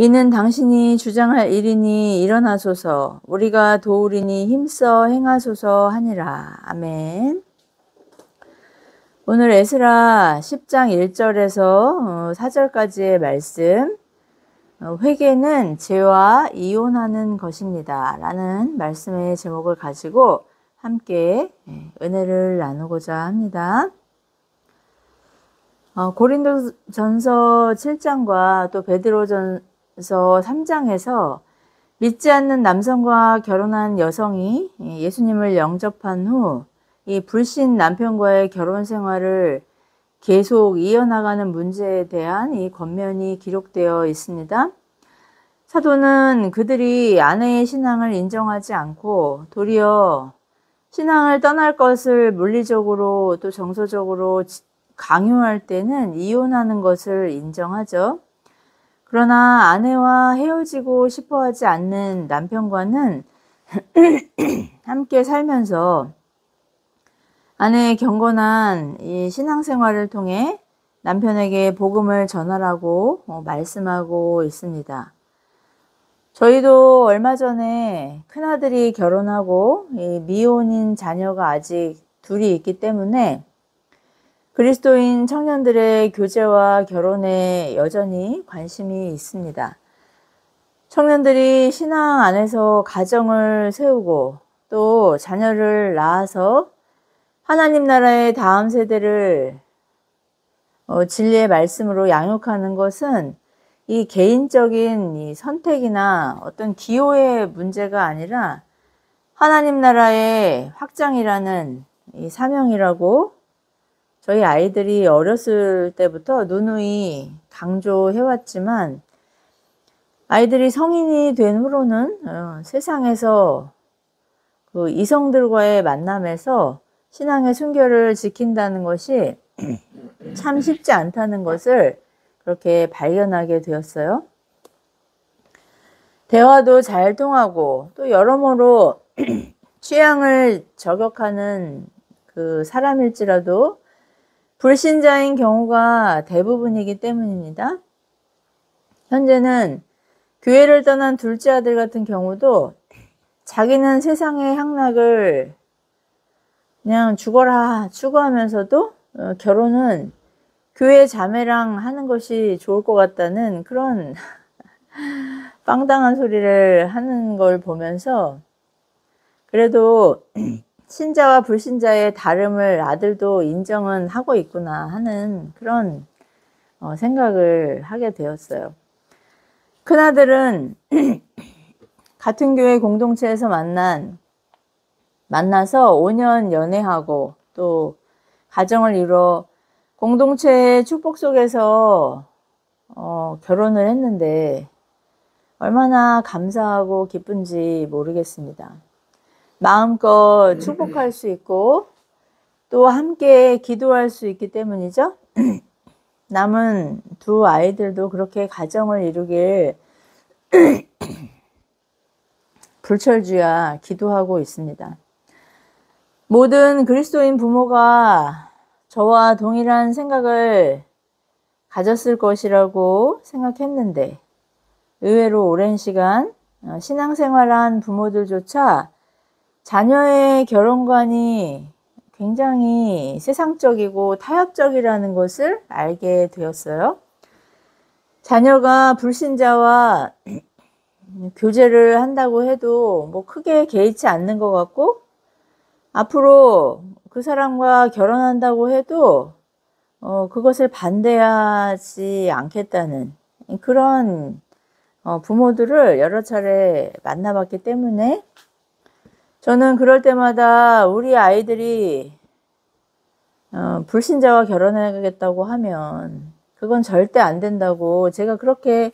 이는 당신이 주장할 일이니 일어나소서. 우리가 도우리니 힘써 행하소서 하니라. 아멘. 오늘 에스라 10장 1절에서 4절까지의 말씀, 회개는 죄와 이혼하는 것입니다 라는 말씀의 제목을 가지고 함께 은혜를 나누고자 합니다. 고린도전서 7장과 또 베드로전서 3장에서 믿지 않는 남성과 결혼한 여성이 예수님을 영접한 후 이 불신 남편과의 결혼 생활을 계속 이어나가는 문제에 대한 이 권면이 기록되어 있습니다. 사도는 그들이 아내의 신앙을 인정하지 않고 도리어 신앙을 떠날 것을 물리적으로 또 정서적으로 강요할 때는 이혼하는 것을 인정하죠. 그러나 아내와 헤어지고 싶어 하지 않는 남편과는 함께 살면서 아내의 경건한 이 신앙생활을 통해 남편에게 복음을 전하라고 말씀하고 있습니다. 저희도 얼마 전에 큰아들이 결혼하고 미혼인 자녀가 아직 둘이 있기 때문에 그리스도인 청년들의 교제와 결혼에 여전히 관심이 있습니다. 청년들이 신앙 안에서 가정을 세우고 또 자녀를 낳아서 하나님 나라의 다음 세대를 진리의 말씀으로 양육하는 것은 이 개인적인 이 선택이나 어떤 기호의 문제가 아니라 하나님 나라의 확장이라는 이 사명이라고 저희 아이들이 어렸을 때부터 누누이 강조해왔지만 아이들이 성인이 된 후로는 세상에서 그 이성들과의 만남에서 신앙의 순결을 지킨다는 것이 참 쉽지 않다는 것을 그렇게 발견하게 되었어요. 대화도 잘 통하고 또 여러모로 취향을 저격하는 그 사람일지라도 불신자인 경우가 대부분이기 때문입니다. 현재는 교회를 떠난 둘째 아들 같은 경우도 자기는 세상의 향락을 그냥 죽어라 추구하면서도 결혼은 교회 자매랑 하는 것이 좋을 것 같다는 그런 빵당한 소리를 하는 걸 보면서 그래도 신자와 불신자의 다름을 아들도 인정은 하고 있구나 하는 그런 생각을 하게 되었어요. 큰아들은 같은 교회 공동체에서 만나서 5년 연애하고 또 가정을 이뤄 공동체의 축복 속에서 결혼을 했는데 얼마나 감사하고 기쁜지 모르겠습니다. 마음껏 축복할 수 있고 또 함께 기도할 수 있기 때문이죠. 남은 두 아이들도 그렇게 가정을 이루길 불철주야 기도하고 있습니다. 모든 그리스도인 부모가 저와 동일한 생각을 가졌을 것이라고 생각했는데 의외로 오랜 시간 신앙생활한 부모들조차 자녀의 결혼관이 굉장히 세상적이고 타협적이라는 것을 알게 되었어요. 자녀가 불신자와 교제를 한다고 해도 뭐 크게 개의치 않는 것 같고 앞으로 그 사람과 결혼한다고 해도 그것을 반대하지 않겠다는 그런 부모들을 여러 차례 만나봤기 때문에 저는 그럴 때마다 우리 아이들이 불신자와 결혼하겠다고 하면 그건 절대 안 된다고 제가 그렇게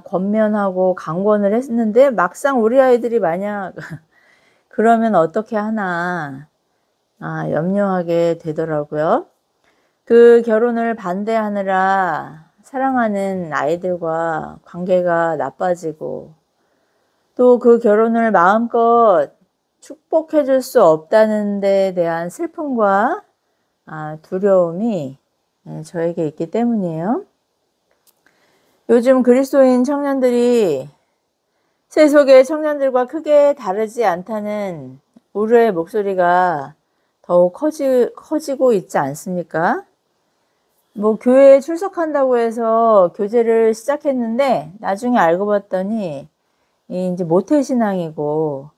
권면하고 강권을 했는데 막상 우리 아이들이 만약 그러면 어떻게 하나 염려하게 되더라고요. 그 결혼을 반대하느라 사랑하는 아이들과 관계가 나빠지고 또 그 결혼을 마음껏 축복해 줄 수 없다는 데 대한 슬픔과 두려움이 저에게 있기 때문이에요. 요즘 그리스도인 청년들이 세속의 청년들과 크게 다르지 않다는 우려의 목소리가 더욱 커지고 있지 않습니까? 뭐 교회에 출석한다고 해서 교제를 시작했는데 나중에 알고 봤더니 이제 모태신앙이고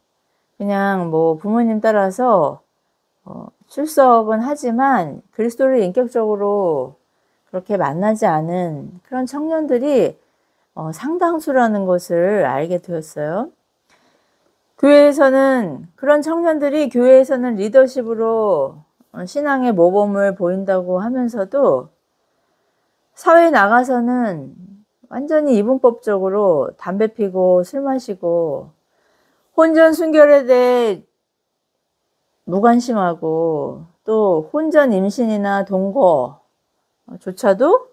그냥 뭐 부모님 따라서 출석은 하지만 그리스도를 인격적으로 그렇게 만나지 않은 그런 청년들이 상당수라는 것을 알게 되었어요. 교회에서는 그런 청년들이 교회에서는 리더십으로 신앙의 모범을 보인다고 하면서도 사회에 나가서는 완전히 이분법적으로 담배 피고 술 마시고 혼전 순결에 대해 무관심하고 또 혼전 임신이나 동거조차도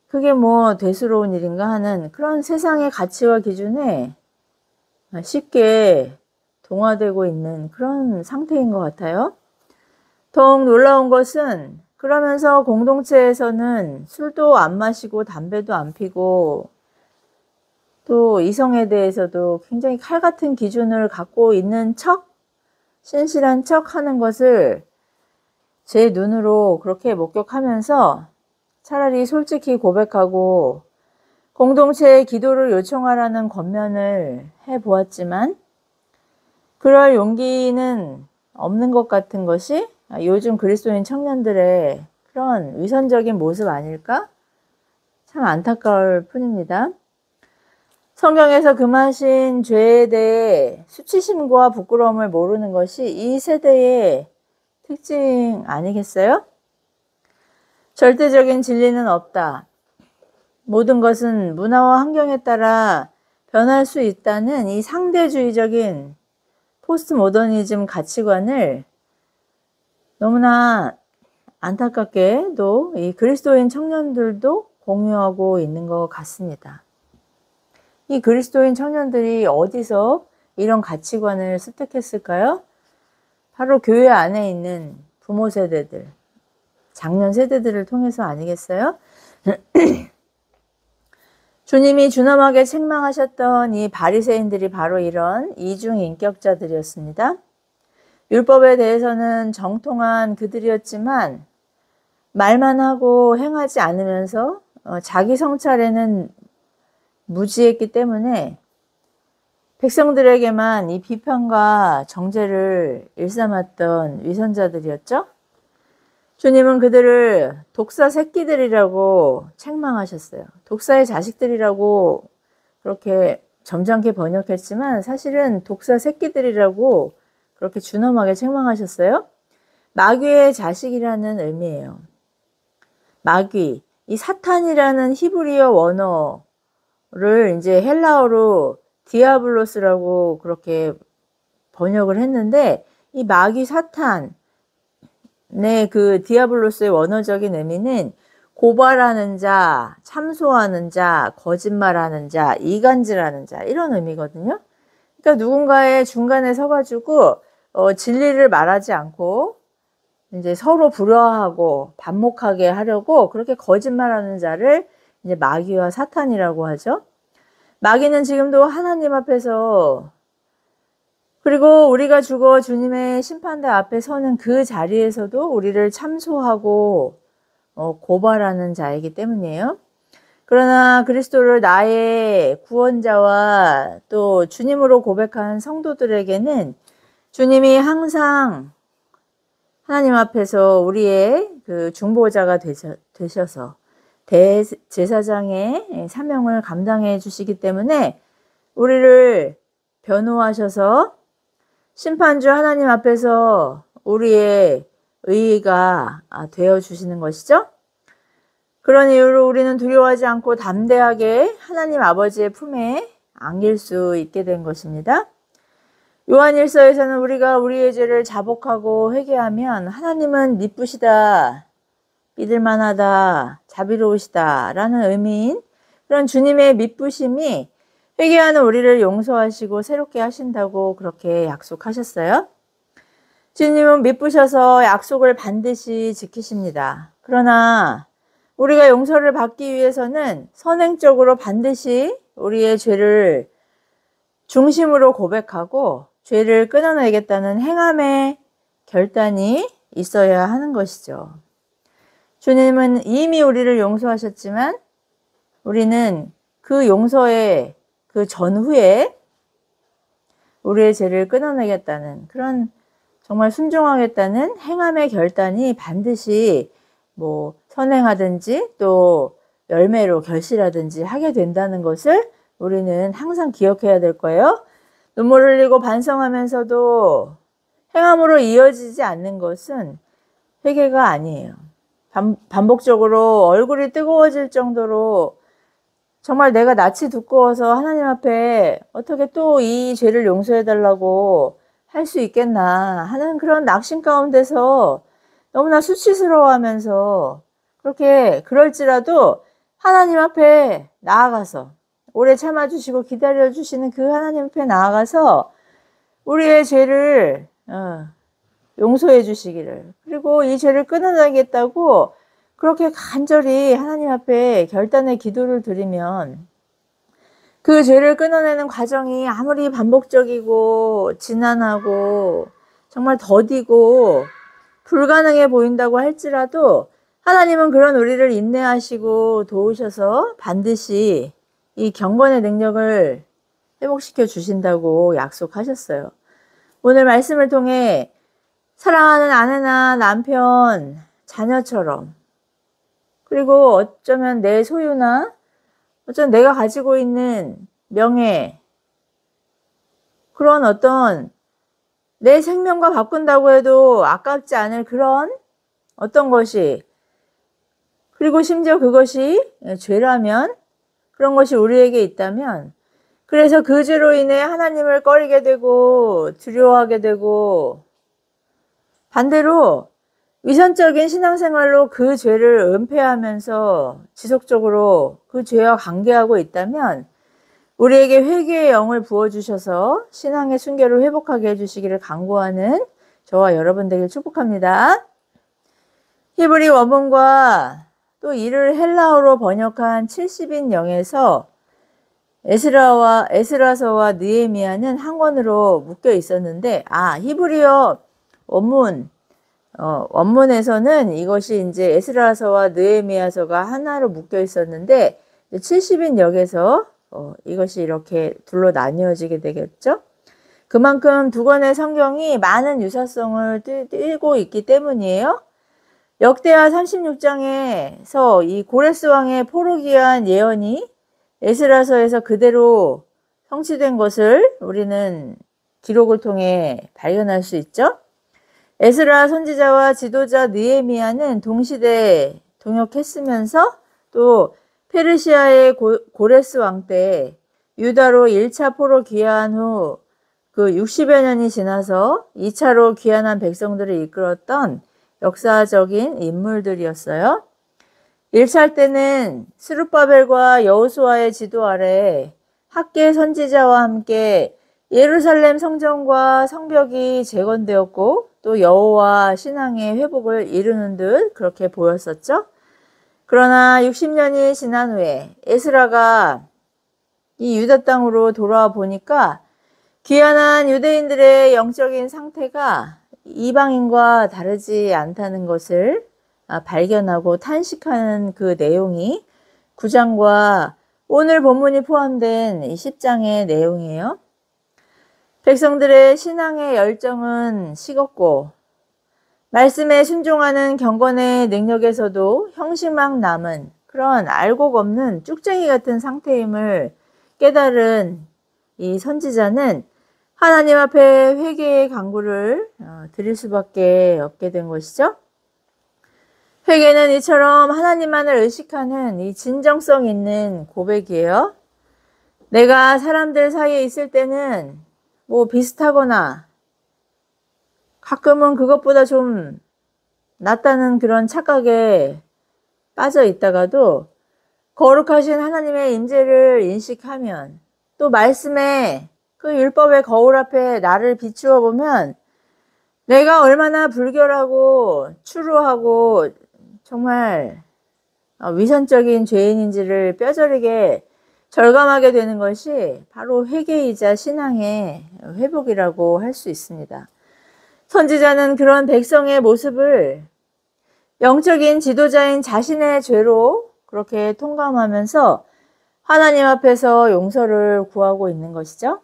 그게 뭐 대수로운 일인가 하는 그런 세상의 가치와 기준에 쉽게 동화되고 있는 그런 상태인 것 같아요. 더욱 놀라운 것은 그러면서 공동체에서는 술도 안 마시고 담배도 안 피고 또 이성에 대해서도 굉장히 칼 같은 기준을 갖고 있는 척, 신실한 척 하는 것을 제 눈으로 그렇게 목격하면서 차라리 솔직히 고백하고 공동체에 기도를 요청하라는 권면을 해보았지만 그럴 용기는 없는 것 같은 것이 요즘 그리스도인 청년들의 그런 위선적인 모습 아닐까? 참 안타까울 뿐입니다. 성경에서 금하신 죄에 대해 수치심과 부끄러움을 모르는 것이 이 세대의 특징 아니겠어요? 절대적인 진리는 없다. 모든 것은 문화와 환경에 따라 변할 수 있다는 이 상대주의적인 포스트 모더니즘 가치관을 너무나 안타깝게도 이 그리스도인 청년들도 공유하고 있는 것 같습니다. 이 그리스도인 청년들이 어디서 이런 가치관을 습득했을까요? 바로 교회 안에 있는 부모 세대들, 장년 세대들을 통해서 아니겠어요? 주님이 준엄하게 책망하셨던 이 바리새인들이 바로 이런 이중인격자들이었습니다. 율법에 대해서는 정통한 그들이었지만 말만 하고 행하지 않으면서 자기 성찰에는 무지했기 때문에 백성들에게만 이 비판과 정죄를 일삼았던 위선자들이었죠. 주님은 그들을 독사 새끼들이라고 책망하셨어요. 독사의 자식들이라고 그렇게 점잖게 번역했지만 사실은 독사 새끼들이라고 그렇게 준엄하게 책망하셨어요. 마귀의 자식이라는 의미예요. 마귀, 이 사탄이라는 히브리어 원어를 이제 헬라어로 디아블로스라고 그렇게 번역을 했는데 이 마귀 사탄 그 디아블로스의 원어적인 의미는 고발하는 자, 참소하는 자, 거짓말하는 자, 이간질하는 자 이런 의미거든요. 그러니까 누군가의 중간에 서가지고 진리를 말하지 않고 이제 서로 불화하고 반목하게 하려고 그렇게 거짓말하는 자를 이제 마귀와 사탄이라고 하죠. 마귀는 지금도 하나님 앞에서 그리고 우리가 죽어 주님의 심판대 앞에 서는 그 자리에서도 우리를 참소하고 고발하는 자이기 때문이에요. 그러나 그리스도를 나의 구원자와 또 주님으로 고백한 성도들에게는 주님이 항상 하나님 앞에서 우리의 그 중보자가 되셔서 대제사장의 사명을 감당해 주시기 때문에 우리를 변호하셔서 심판주 하나님 앞에서 우리의 의의가 되어 주시는 것이죠. 그런 이유로 우리는 두려워하지 않고 담대하게 하나님 아버지의 품에 안길 수 있게 된 것입니다. 요한일서에서는 우리가 우리의 죄를 자복하고 회개하면 하나님은 미쁘시다, 믿을만하다, 자비로우시다 라는 의미인 그런 주님의 미쁘심이 회개하는 우리를 용서하시고 새롭게 하신다고 그렇게 약속하셨어요. 주님은 미쁘셔서 약속을 반드시 지키십니다. 그러나 우리가 용서를 받기 위해서는 선행적으로 반드시 우리의 죄를 중심으로 고백하고 죄를 끊어내겠다는 행함의 결단이 있어야 하는 것이죠. 주님은 이미 우리를 용서하셨지만 우리는 그 용서의 그 전후에 우리의 죄를 끊어내겠다는 그런 정말 순종하겠다는 행함의 결단이 반드시 뭐 선행하든지 또 열매로 결실하든지 하게 된다는 것을 우리는 항상 기억해야 될 거예요. 눈물 흘리고 반성하면서도 행함으로 이어지지 않는 것은 회개가 아니에요. 반복적으로 얼굴이 뜨거워질 정도로 정말 내가 낯이 두꺼워서 하나님 앞에 어떻게 또 이 죄를 용서해 달라고 할 수 있겠나 하는 그런 낙심 가운데서 너무나 수치스러워하면서 그렇게 그럴지라도 하나님 앞에 나아가서 오래 참아주시고 기다려주시는 그 하나님 앞에 나아가서 우리의 죄를 용서해 주시기를, 그리고 이 죄를 끊어내겠다고 그렇게 간절히 하나님 앞에 결단의 기도를 드리면 그 죄를 끊어내는 과정이 아무리 반복적이고 지난하고 정말 더디고 불가능해 보인다고 할지라도 하나님은 그런 우리를 인내하시고 도우셔서 반드시 이 경건의 능력을 회복시켜 주신다고 약속하셨어요. 오늘 말씀을 통해 사랑하는 아내나 남편, 자녀처럼, 그리고 어쩌면 내 소유나 어쩌면 내가 가지고 있는 명예, 그런 어떤 내 생명과 바꾼다고 해도 아깝지 않을 그런 어떤 것이, 그리고 심지어 그것이 죄라면, 그런 것이 우리에게 있다면, 그래서 그 죄로 인해 하나님을 꺼리게 되고 두려워하게 되고, 반대로 위선적인 신앙생활로 그 죄를 은폐하면서 지속적으로 그 죄와 관계하고 있다면 우리에게 회개의 영을 부어주셔서 신앙의 순결을 회복하게 해주시기를 간구하는 저와 여러분 되길 축복합니다. 히브리 원문과 또 이를 헬라어로 번역한 70인 영에서 에스라서와 느헤미야는 한 권으로 묶여 있었는데, 히브리어 원문에서는 이것이 이제 에스라서와 느헤미야서가 하나로 묶여 있었는데 70인 역에서 이것이 이렇게 둘로 나뉘어지게 되겠죠. 그만큼 두 권의 성경이 많은 유사성을 띠고 있기 때문이에요. 역대하 36장에서 이 고레스 왕의 포로기한 예언이 에스라서에서 그대로 성취된 것을 우리는 기록을 통해 발견할 수 있죠. 에스라 선지자와 지도자 느헤미야는 동시대에 동역했으면서 또 페르시아의 고레스 왕 때 유다로 1차 포로 귀환 후 그 60여 년이 지나서 2차로 귀환한 백성들을 이끌었던 역사적인 인물들이었어요. 1차 때는 스룹바벨과 여호수아의 지도 아래 학계 선지자와 함께 예루살렘 성전과 성벽이 재건되었고 또 여호와 신앙의 회복을 이루는 듯 그렇게 보였었죠. 그러나 60년이 지난 후에 에스라가 이 유다 땅으로 돌아와 보니까 귀환한 유대인들의 영적인 상태가 이방인과 다르지 않다는 것을 발견하고 탄식하는 그 내용이 9장과 오늘 본문이 포함된 10장의 내용이에요. 백성들의 신앙의 열정은 식었고 말씀에 순종하는 경건의 능력에서도 형식만 남은 그런 알곡 없는 쭉쟁이 같은 상태임을 깨달은 이 선지자는 하나님 앞에 회개의 간구를 드릴 수밖에 없게 된 것이죠. 회개는 이처럼 하나님만을 의식하는 이 진정성 있는 고백이에요. 내가 사람들 사이에 있을 때는 뭐 비슷하거나 가끔은 그것보다 좀 낫다는 그런 착각에 빠져 있다가도 거룩하신 하나님의 임재를 인식하면 또 말씀에 그 율법의 거울 앞에 나를 비추어 보면 내가 얼마나 불결하고 추루하고 정말 위선적인 죄인인지를 뼈저리게 절감하게 되는 것이 바로 회개이자 신앙의 회복이라고 할 수 있습니다. 선지자는 그런 백성의 모습을 영적인 지도자인 자신의 죄로 그렇게 통감하면서 하나님 앞에서 용서를 구하고 있는 것이죠.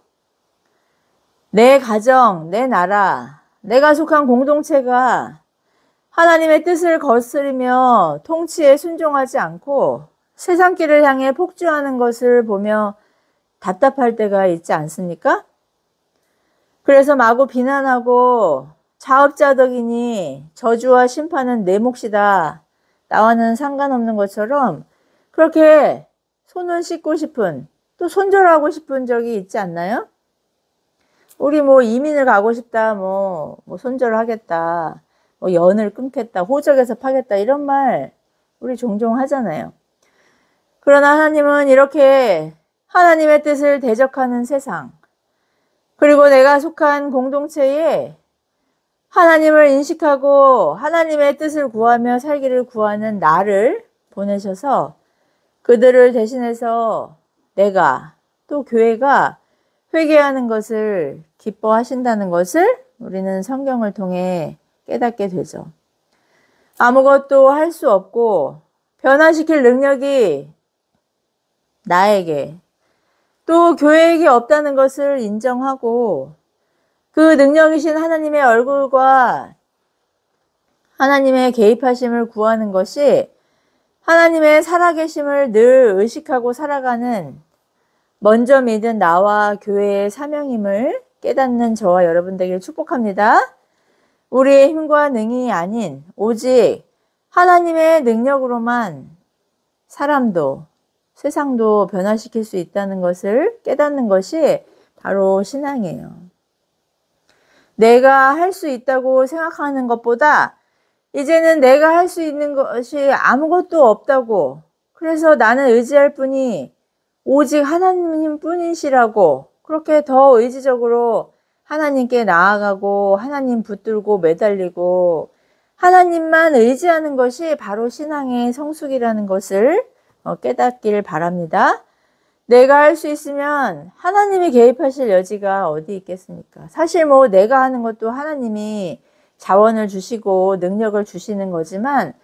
내 가정, 내 나라, 내가 속한 공동체가 하나님의 뜻을 거스르며 통치에 순종하지 않고 세상길을 향해 폭주하는 것을 보며 답답할 때가 있지 않습니까? 그래서 마구 비난하고 자업자득이니 저주와 심판은 내 몫이다. 나와는 상관없는 것처럼 그렇게 손을 씻고 싶은, 또 손절하고 싶은 적이 있지 않나요? 우리 뭐 이민을 가고 싶다, 뭐 손절하겠다, 뭐 연을 끊겠다, 호적에서 파겠다, 이런 말 우리 종종 하잖아요. 그러나 하나님은 이렇게 하나님의 뜻을 대적하는 세상, 그리고 내가 속한 공동체에 하나님을 인식하고 하나님의 뜻을 구하며 살기를 구하는 나를 보내셔서 그들을 대신해서 내가, 또 교회가 회개하는 것을 기뻐하신다는 것을 우리는 성경을 통해 깨닫게 되죠. 아무것도 할 수 없고 변화시킬 능력이 나에게, 또 교회에게 없다는 것을 인정하고 그 능력이신 하나님의 얼굴과 하나님의 개입하심을 구하는 것이 하나님의 살아계심을 늘 의식하고 살아가는 먼저 믿은 나와 교회의 사명임을 깨닫는 저와 여러분 되길 축복합니다. 우리의 힘과 능이 아닌 오직 하나님의 능력으로만 사람도 세상도 변화시킬 수 있다는 것을 깨닫는 것이 바로 신앙이에요. 내가 할 수 있다고 생각하는 것보다 이제는 내가 할 수 있는 것이 아무것도 없다고, 그래서 나는 의지할 분이 오직 하나님 뿐이시라고 그렇게 더 의지적으로 하나님께 나아가고 하나님 붙들고 매달리고 하나님만 의지하는 것이 바로 신앙의 성숙이라는 것을 깨닫길 바랍니다. 내가 할 수 있으면 하나님이 개입하실 여지가 어디 있겠습니까? 사실 뭐 내가 하는 것도 하나님이 자원을 주시고 능력을 주시는 거지만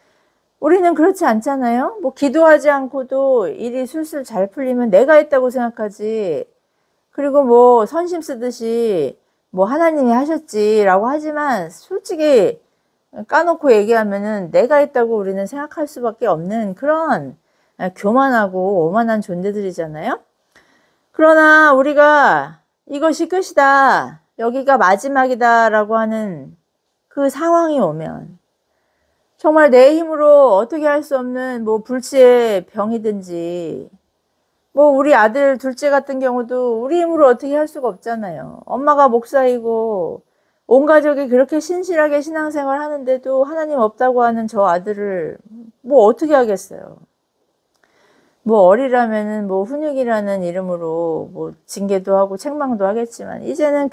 우리는 그렇지 않잖아요. 뭐 기도하지 않고도 일이 술술 잘 풀리면 내가 했다고 생각하지. 그리고 뭐 선심 쓰듯이 뭐 하나님이 하셨지라고 하지만 솔직히 까놓고 얘기하면은 내가 했다고 우리는 생각할 수밖에 없는 그런 교만하고 오만한 존재들이잖아요. 그러나 우리가 이것이 끝이다, 여기가 마지막이다 라고 하는 그 상황이 오면 정말 내 힘으로 어떻게 할 수 없는 뭐 불치의 병이든지, 뭐 우리 아들 둘째 같은 경우도 우리 힘으로 어떻게 할 수가 없잖아요. 엄마가 목사이고 온 가족이 그렇게 신실하게 신앙생활 하는데도 하나님 없다고 하는 저 아들을 뭐 어떻게 하겠어요. 뭐 어리라면은 뭐 훈육이라는 이름으로 뭐 징계도 하고 책망도 하겠지만 이제는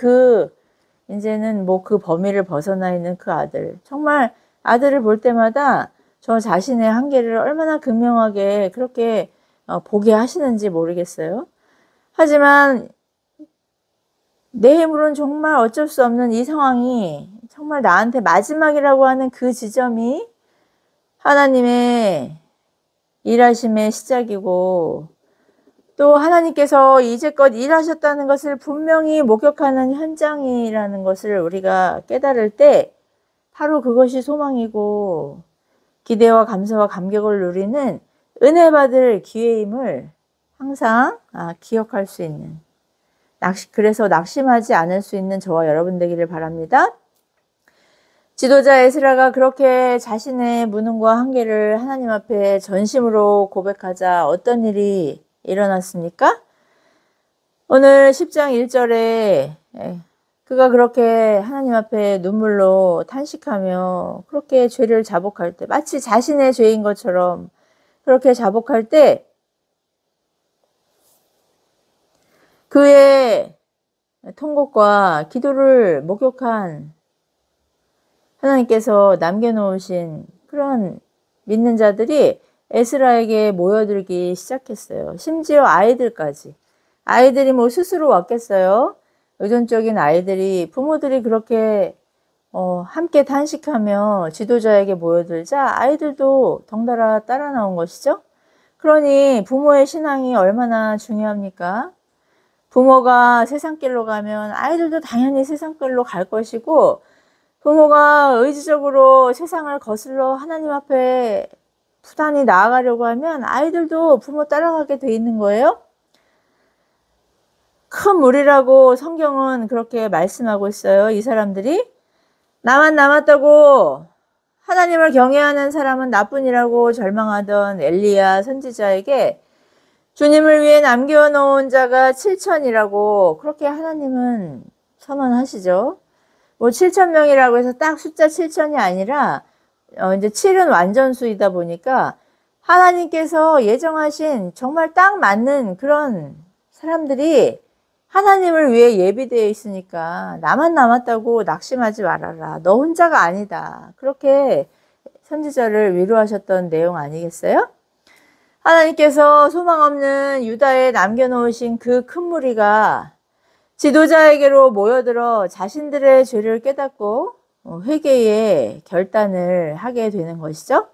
뭐 그 범위를 벗어나 있는 그 아들, 정말 아들을 볼 때마다 저 자신의 한계를 얼마나 극명하게 그렇게 보게 하시는지 모르겠어요. 하지만 내 힘으로는 정말 어쩔 수 없는 이 상황이 정말 나한테 마지막이라고 하는 그 지점이 하나님의 일하심의 시작이고, 또 하나님께서 이제껏 일하셨다는 것을 분명히 목격하는 현장이라는 것을 우리가 깨달을 때 바로 그것이 소망이고 기대와 감사와 감격을 누리는 은혜 받을 기회임을 항상 기억할 수 있는, 그래서 낙심하지 않을 수 있는 저와 여러분 되기를 바랍니다. 지도자 에스라가 그렇게 자신의 무능과 한계를 하나님 앞에 전심으로 고백하자 어떤 일이 일어났습니까? 오늘 10장 1절에 그가 그렇게 하나님 앞에 눈물로 탄식하며 그렇게 죄를 자복할 때, 마치 자신의 죄인 것처럼 그렇게 자복할 때 그의 통곡과 기도를 목격한 하나님께서 남겨놓으신 그런 믿는 자들이 에스라에게 모여들기 시작했어요. 심지어 아이들까지. 아이들이 뭐 스스로 왔겠어요? 의존적인 아이들이 부모들이 그렇게 함께 단식하며 지도자에게 모여들자 아이들도 덩달아 따라 나온 것이죠. 그러니 부모의 신앙이 얼마나 중요합니까? 부모가 세상길로 가면 아이들도 당연히 세상길로 갈 것이고, 부모가 의지적으로 세상을 거슬러 하나님 앞에 부단히 나아가려고 하면 아이들도 부모 따라가게 돼 있는 거예요. 큰 무리라고 성경은 그렇게 말씀하고 있어요. 이 사람들이 나만 남았다고 하나님을 경외하는 사람은 나뿐이라고 절망하던 엘리야 선지자에게 주님을 위해 남겨놓은 자가 7천이라고 그렇게 하나님은 선언하시죠. 뭐 7,000명이라고 해서 딱 숫자 7천이 아니라 이제 7은 완전수이다 보니까 하나님께서 예정하신 정말 딱 맞는 그런 사람들이 하나님을 위해 예비되어 있으니까 나만 남았다고 낙심하지 말아라. 너 혼자가 아니다. 그렇게 선지자를 위로하셨던 내용 아니겠어요? 하나님께서 소망 없는 유다에 남겨놓으신 그 큰 무리가 지도자에게로 모여들어 자신들의 죄를 깨닫고 회개의 결단을 하게 되는 것이죠.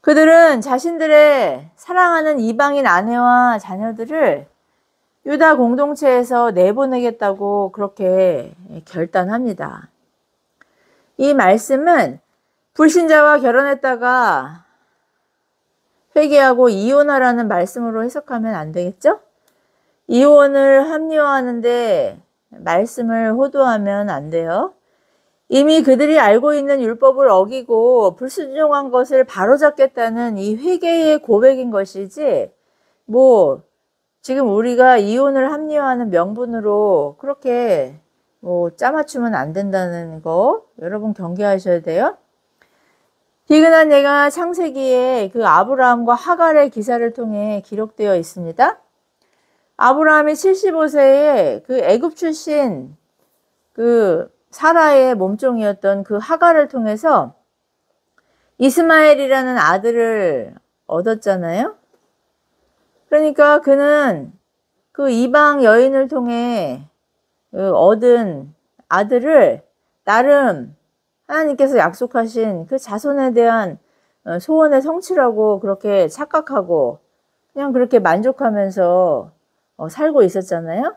그들은 자신들의 사랑하는 이방인 아내와 자녀들을 유다 공동체에서 내보내겠다고 그렇게 결단합니다. 이 말씀은 불신자와 결혼했다가 회개하고 이혼하라는 말씀으로 해석하면 안 되겠죠? 이혼을 합리화하는데 말씀을 호도하면 안 돼요. 이미 그들이 알고 있는 율법을 어기고 불순종한 것을 바로잡겠다는 이 회개의 고백인 것이지, 뭐 지금 우리가 이혼을 합리화하는 명분으로 그렇게 뭐 짜맞추면 안 된다는 거 여러분 경계하셔야 돼요. 비근한 예가 창세기에 그 아브라함과 하갈의 기사를 통해 기록되어 있습니다. 아브라함이 75세에 그 애굽 출신 그 사라의 몸종이었던 그 하갈을 통해서 이스마엘이라는 아들을 얻었잖아요. 그러니까 그는 그 이방 여인을 통해 얻은 아들을 나름 하나님께서 약속하신 그 자손에 대한 소원의 성취라고 그렇게 착각하고 그냥 그렇게 만족하면서 살고 있었잖아요.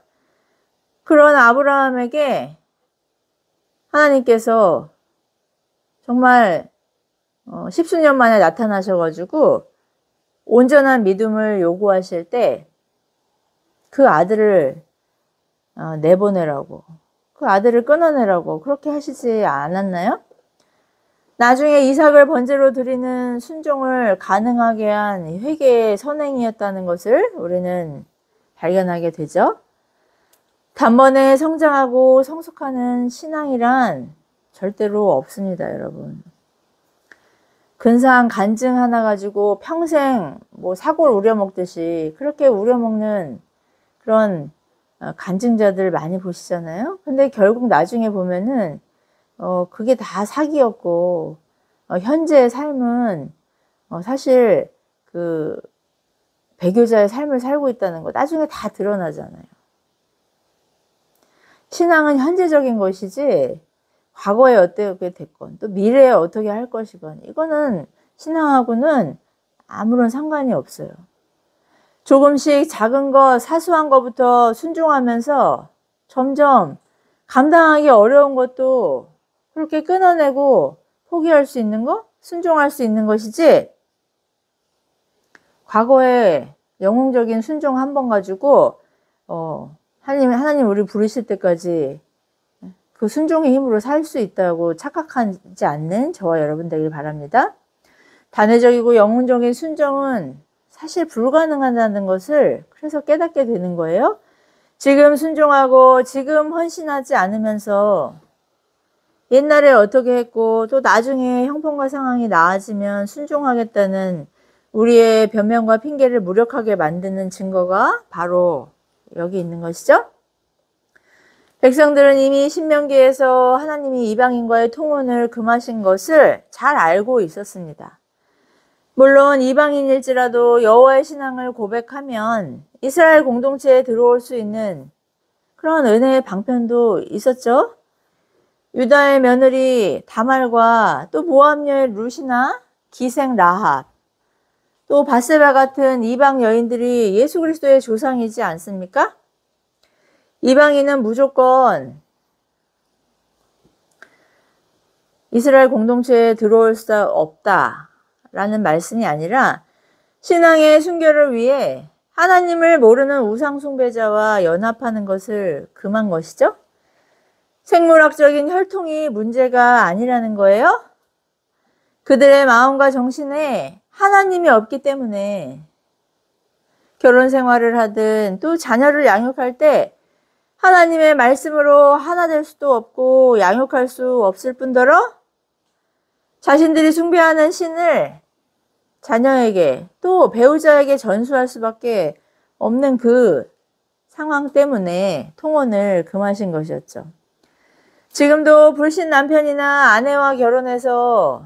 그런 아브라함에게 하나님께서 정말 십수년 만에 나타나셔가지고 온전한 믿음을 요구하실 때 그 아들을 내보내라고, 그 아들을 끊어내라고 그렇게 하시지 않았나요? 나중에 이삭을 번제로 드리는 순종을 가능하게 한 회개의 선행이었다는 것을 우리는 발견하게 되죠. 단번에 성장하고 성숙하는 신앙이란 절대로 없습니다, 여러분. 근사한 간증 하나 가지고 평생 뭐 사골 우려먹듯이 그렇게 우려먹는 그런 간증자들 많이 보시잖아요. 근데 결국 나중에 보면은 그게 다 사기였고 현재의 삶은 사실 그 배교자의 삶을 살고 있다는 거 나중에 다 드러나잖아요. 신앙은 현재적인 것이지 과거에 어떻게 됐건 또 미래에 어떻게 할 것이건 이거는 신앙하고는 아무런 상관이 없어요. 조금씩 작은 것 사소한 것부터 순종하면서 점점 감당하기 어려운 것도 그렇게 끊어내고 포기할 수 있는 거, 순종할 수 있는 것이지, 과거에 영웅적인 순종 한 번 가지고 하나님 우리 부르실 때까지 그 순종의 힘으로 살 수 있다고 착각하지 않는 저와 여러분 되길 바랍니다. 단회적이고 영웅적인 순종은 사실 불가능하다는 것을 그래서 깨닫게 되는 거예요. 지금 순종하고 지금 헌신하지 않으면서 옛날에 어떻게 했고 또 나중에 형편과 상황이 나아지면 순종하겠다는 우리의 변명과 핑계를 무력하게 만드는 증거가 바로 여기 있는 것이죠. 백성들은 이미 신명기에서 하나님이 이방인과의 통혼을 금하신 것을 잘 알고 있었습니다. 물론 이방인일지라도 여호와의 신앙을 고백하면 이스라엘 공동체에 들어올 수 있는 그런 은혜의 방편도 있었죠. 유다의 며느리 다말과 또 모압 여인 룻이나 기생 라합, 또 바세바 같은 이방 여인들이 예수 그리스도의 조상이지 않습니까? 이방인은 무조건 이스라엘 공동체에 들어올 수 없다라는 말씀이 아니라 신앙의 순결을 위해 하나님을 모르는 우상 숭배자와 연합하는 것을 금한 것이죠. 생물학적인 혈통이 문제가 아니라는 거예요. 그들의 마음과 정신에 하나님이 없기 때문에 결혼 생활을 하든 또 자녀를 양육할 때 하나님의 말씀으로 하나 될 수도 없고 양육할 수 없을 뿐더러 자신들이 숭배하는 신을 자녀에게 또 배우자에게 전수할 수밖에 없는 그 상황 때문에 통혼을 금하신 것이었죠. 지금도 불신 남편이나 아내와 결혼해서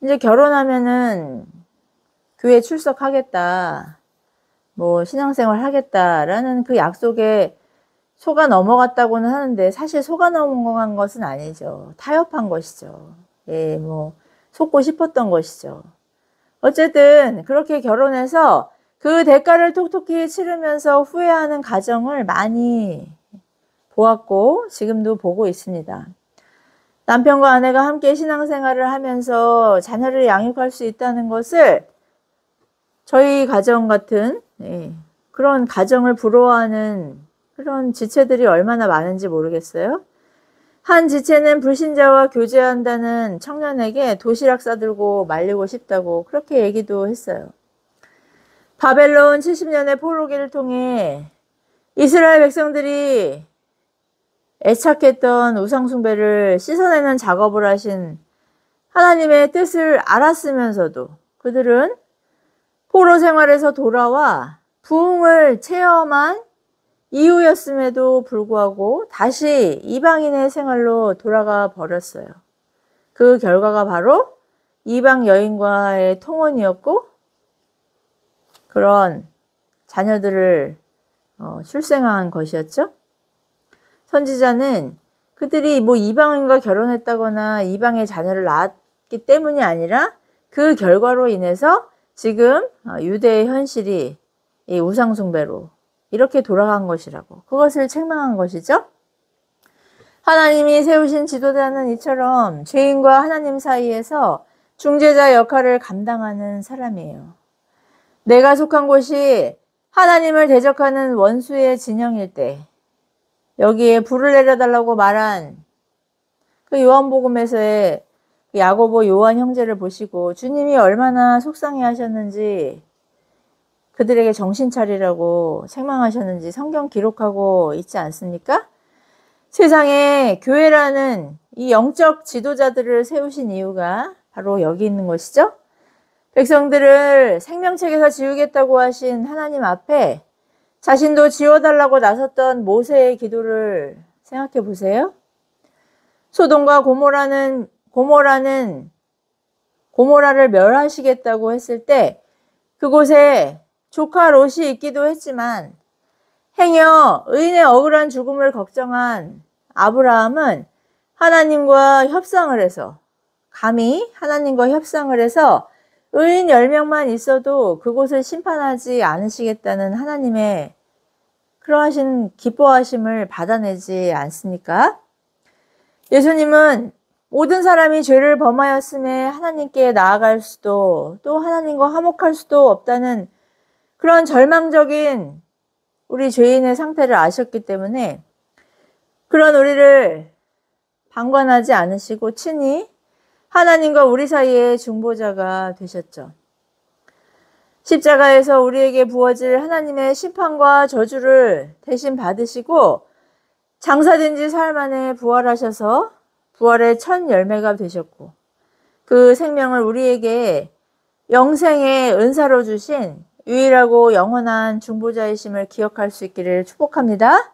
이제 결혼하면은 교회 출석하겠다, 뭐 신앙생활 하겠다라는 그 약속에 속아 넘어갔다고는 하는데 사실 속아 넘어간 것은 아니죠. 타협한 것이죠. 예, 뭐 속고 싶었던 것이죠. 어쨌든 그렇게 결혼해서 그 대가를 톡톡히 치르면서 후회하는 가정을 많이 보았고 지금도 보고 있습니다. 남편과 아내가 함께 신앙생활을 하면서 자녀를 양육할 수 있다는 것을 저희 가정 같은 그런 가정을 부러워하는 그런 지체들이 얼마나 많은지 모르겠어요. 한 지체는 불신자와 교제한다는 청년에게 도시락 싸들고 말리고 싶다고 그렇게 얘기도 했어요. 바벨론 70년의 포로기를 통해 이스라엘 백성들이 애착했던 우상숭배를 씻어내는 작업을 하신 하나님의 뜻을 알았으면서도 그들은 포로 생활에서 돌아와 부흥을 체험한 이후였음에도 불구하고 다시 이방인의 생활로 돌아가 버렸어요. 그 결과가 바로 이방 여인과의 통혼이었고 그런 자녀들을 출생한 것이었죠. 선지자는 그들이 뭐 이방인과 결혼했다거나 이방의 자녀를 낳았기 때문이 아니라 그 결과로 인해서 지금 유대의 현실이 이 우상숭배로 이렇게 돌아간 것이라고 그것을 책망한 것이죠. 하나님이 세우신 지도자는 이처럼 죄인과 하나님 사이에서 중재자 역할을 감당하는 사람이에요. 내가 속한 곳이 하나님을 대적하는 원수의 진영일 때 여기에 불을 내려달라고 말한 그 요한복음에서의 야고보 요한 형제를 보시고 주님이 얼마나 속상해 하셨는지 그들에게 정신 차리라고 책망하셨는지 성경 기록하고 있지 않습니까? 세상에 교회라는 이 영적 지도자들을 세우신 이유가 바로 여기 있는 것이죠. 백성들을 생명책에서 지우겠다고 하신 하나님 앞에 자신도 지워달라고 나섰던 모세의 기도를 생각해 보세요. 소돔과 고모라를 멸하시겠다고 했을 때 그곳에 조카 롯이 있기도 했지만 행여 의인의 억울한 죽음을 걱정한 아브라함은 하나님과 협상을 해서 감히 하나님과 협상을 해서 의인 10명만 있어도 그곳을 심판하지 않으시겠다는 하나님의 그러하신 기뻐하심을 받아내지 않습니까? 예수님은 모든 사람이 죄를 범하였음에 하나님께 나아갈 수도 또 하나님과 화목할 수도 없다는 그런 절망적인 우리 죄인의 상태를 아셨기 때문에 그런 우리를 방관하지 않으시고 친히 하나님과 우리 사이의 중보자가 되셨죠. 십자가에서 우리에게 부어질 하나님의 심판과 저주를 대신 받으시고 장사된 지 사흘 만에 부활하셔서 부활의 첫 열매가 되셨고 그 생명을 우리에게 영생의 은사로 주신 유일하고 영원한 중보자이심을 기억할 수 있기를 축복합니다.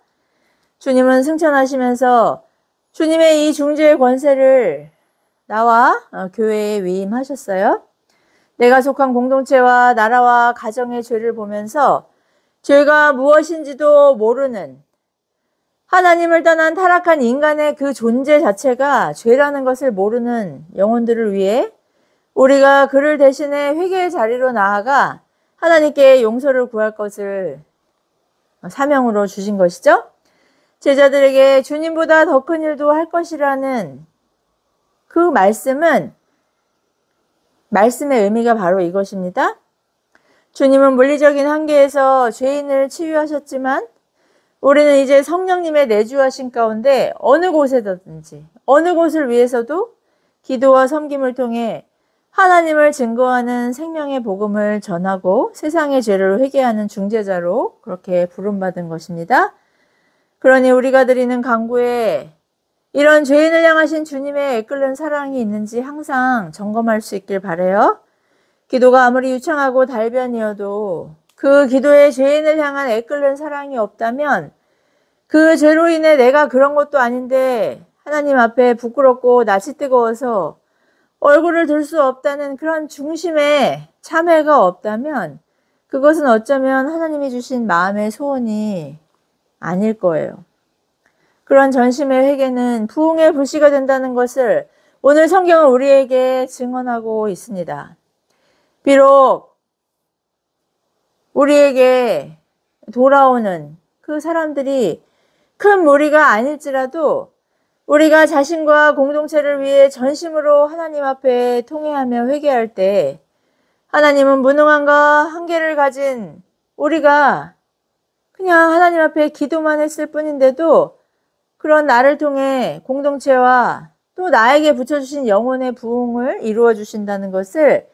주님은 승천하시면서 주님의 이 중재의 권세를 나와 교회에 위임하셨어요. 내가 속한 공동체와 나라와 가정의 죄를 보면서 죄가 무엇인지도 모르는, 하나님을 떠난 타락한 인간의 그 존재 자체가 죄라는 것을 모르는 영혼들을 위해 우리가 그를 대신해 회개의 자리로 나아가 하나님께 용서를 구할 것을 사명으로 주신 것이죠. 제자들에게 주님보다 더 큰 일도 할 것이라는 그 말씀의 의미가 바로 이것입니다. 주님은 물리적인 한계에서 죄인을 치유하셨지만 우리는 이제 성령님의 내주하신 가운데 어느 곳에든지 어느 곳을 위해서도 기도와 섬김을 통해 하나님을 증거하는 생명의 복음을 전하고 세상의 죄를 회개하는 중재자로 그렇게 부름받은 것입니다. 그러니 우리가 드리는 간구에 이런 죄인을 향하신 주님의 애끓는 사랑이 있는지 항상 점검할 수 있길 바라요. 기도가 아무리 유창하고 달변이어도 그 기도에 죄인을 향한 애끓는 사랑이 없다면 그 죄로 인해 내가 그런 것도 아닌데 하나님 앞에 부끄럽고 낯이 뜨거워서 얼굴을 들 수 없다는 그런 중심의 참회가 없다면 그것은 어쩌면 하나님이 주신 마음의 소원이 아닐 거예요. 그런 전심의 회개는 부흥의 불씨가 된다는 것을 오늘 성경은 우리에게 증언하고 있습니다. 비록 우리에게 돌아오는 그 사람들이 큰 무리가 아닐지라도 우리가 자신과 공동체를 위해 전심으로 하나님 앞에 통회하며 회개할 때 하나님은 무능함과 한계를 가진 우리가 그냥 하나님 앞에 기도만 했을 뿐인데도 그런 나를 통해 공동체와 또 나에게 붙여주신 영혼의 부흥을 이루어 주신다는 것을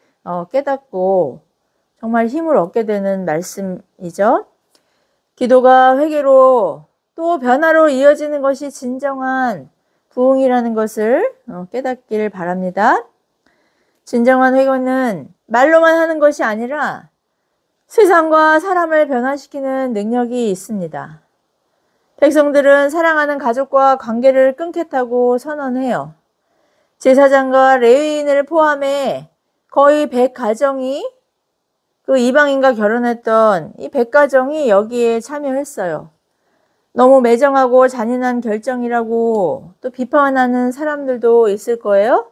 깨닫고 정말 힘을 얻게 되는 말씀이죠. 기도가 회개로 또 변화로 이어지는 것이 진정한 부흥이라는 것을 깨닫길 바랍니다. 진정한 회개는 말로만 하는 것이 아니라 세상과 사람을 변화시키는 능력이 있습니다. 백성들은 사랑하는 가족과 관계를 끊겠다고 선언해요. 제사장과 레위인을 포함해 거의 100가정이 그 이방인과 결혼했던 이 100가정이 여기에 참여했어요. 너무 매정하고 잔인한 결정이라고 또 비판하는 사람들도 있을 거예요.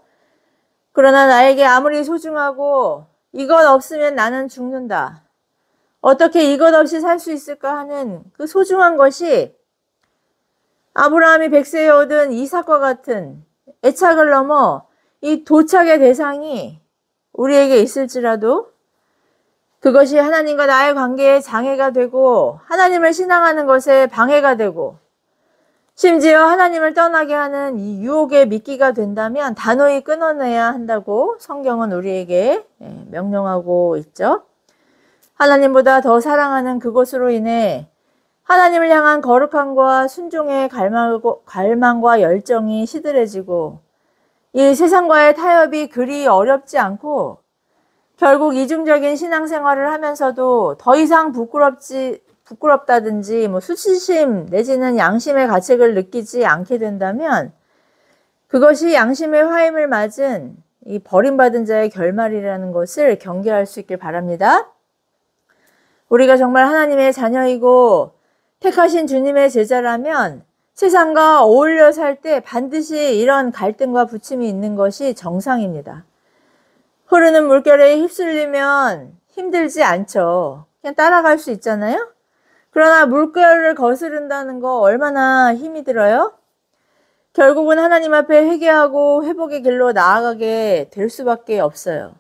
그러나 나에게 아무리 소중하고 이것 없으면 나는 죽는다. 어떻게 이것 없이 살 수 있을까 하는 그 소중한 것이 아브라함이 백세에 얻은 이삭과 같은 애착을 넘어 이 도착의 대상이 우리에게 있을지라도 그것이 하나님과 나의 관계에 장애가 되고 하나님을 신앙하는 것에 방해가 되고 심지어 하나님을 떠나게 하는 이 유혹의 미끼가 된다면 단호히 끊어내야 한다고 성경은 우리에게 명령하고 있죠. 하나님보다 더 사랑하는 그것으로 인해 하나님을 향한 거룩함과 순종의 갈망과 열정이 시들해지고 이 세상과의 타협이 그리 어렵지 않고 결국 이중적인 신앙생활을 하면서도 더 이상 부끄럽다든지 수치심 내지는 양심의 가책을 느끼지 않게 된다면 그것이 양심의 화임을 맞은 이 버림받은 자의 결말이라는 것을 경계할 수 있길 바랍니다. 우리가 정말 하나님의 자녀이고 택하신 주님의 제자라면 세상과 어울려 살 때 반드시 이런 갈등과 부침이 있는 것이 정상입니다. 흐르는 물결에 휩쓸리면 힘들지 않죠. 그냥 따라갈 수 있잖아요. 그러나 물결을 거스른다는 거 얼마나 힘이 들어요? 결국은 하나님 앞에 회개하고 회복의 길로 나아가게 될 수밖에 없어요.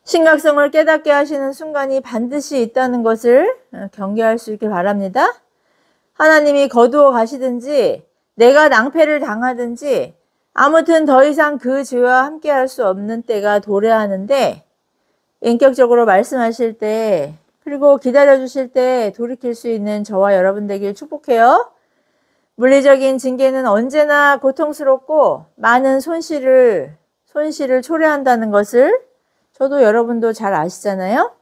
심각성을 깨닫게 하시는 순간이 반드시 있다는 것을 경계할 수 있길 바랍니다. 하나님이 거두어 가시든지 내가 낭패를 당하든지 아무튼 더 이상 그 죄와 함께 할 수 없는 때가 도래하는데 인격적으로 말씀하실 때 그리고 기다려주실 때 돌이킬 수 있는 저와 여러분 되길 축복해요. 물리적인 징계는 언제나 고통스럽고 많은 손실을 초래한다는 것을 저도 여러분도 잘 아시잖아요.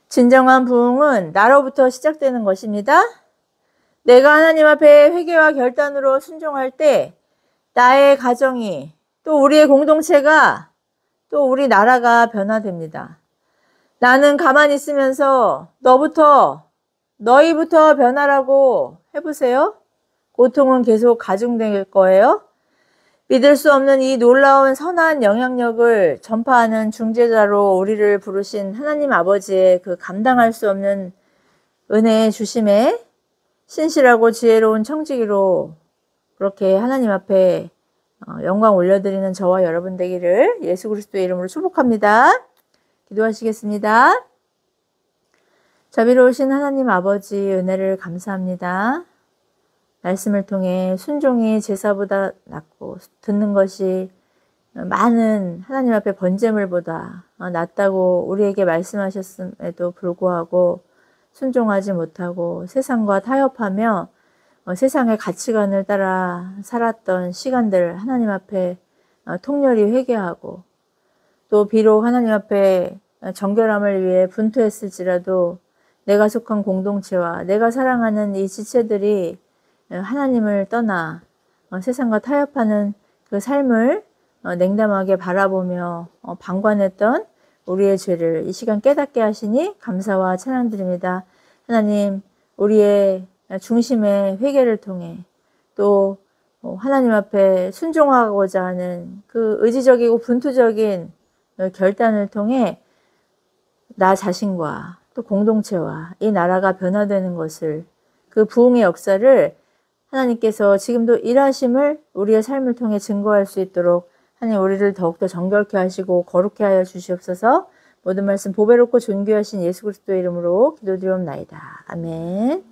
진정한 부흥은 나로부터 시작되는 것입니다. 내가 하나님 앞에 회개와 결단으로 순종할 때 나의 가정이 또 우리의 공동체가 또 우리 나라가 변화됩니다. 나는 가만히 있으면서 너희부터 변화라고 해보세요. 고통은 계속 가중될 거예요. 믿을 수 없는 이 놀라운 선한 영향력을 전파하는 중재자로 우리를 부르신 하나님 아버지의 그 감당할 수 없는 은혜의 주심에 신실하고 지혜로운 청지기로 그렇게 하나님 앞에 영광 올려드리는 저와 여러분 되기를 예수 그리스도의 이름으로 축복합니다. 기도하시겠습니다. 자비로우신 하나님 아버지 은혜를 감사합니다. 말씀을 통해 순종이 제사보다 낫고 듣는 것이 많은 하나님 앞에 번제물보다 낫다고 우리에게 말씀하셨음에도 불구하고 순종하지 못하고 세상과 타협하며 세상의 가치관을 따라 살았던 시간들 하나님 앞에 통렬히 회개하고 또 비록 하나님 앞에 정결함을 위해 분투했을지라도 내가 속한 공동체와 내가 사랑하는 이 지체들이 하나님을 떠나 세상과 타협하는 그 삶을 냉담하게 바라보며 방관했던 우리의 죄를 이 시간 깨닫게 하시니 감사와 찬양드립니다. 하나님, 우리의 중심의 회개를 통해 또 하나님 앞에 순종하고자 하는 그 의지적이고 분투적인 결단을 통해 나 자신과 또 공동체와 이 나라가 변화되는 것을, 그 부흥의 역사를 하나님께서 지금도 일하심을 우리의 삶을 통해 증거할 수 있도록 하나님 우리를 더욱더 정결케 하시고 거룩케 하여 주시옵소서. 모든 말씀 보배롭고 존귀하신 예수 그리스도의 이름으로 기도드리옵나이다. 아멘.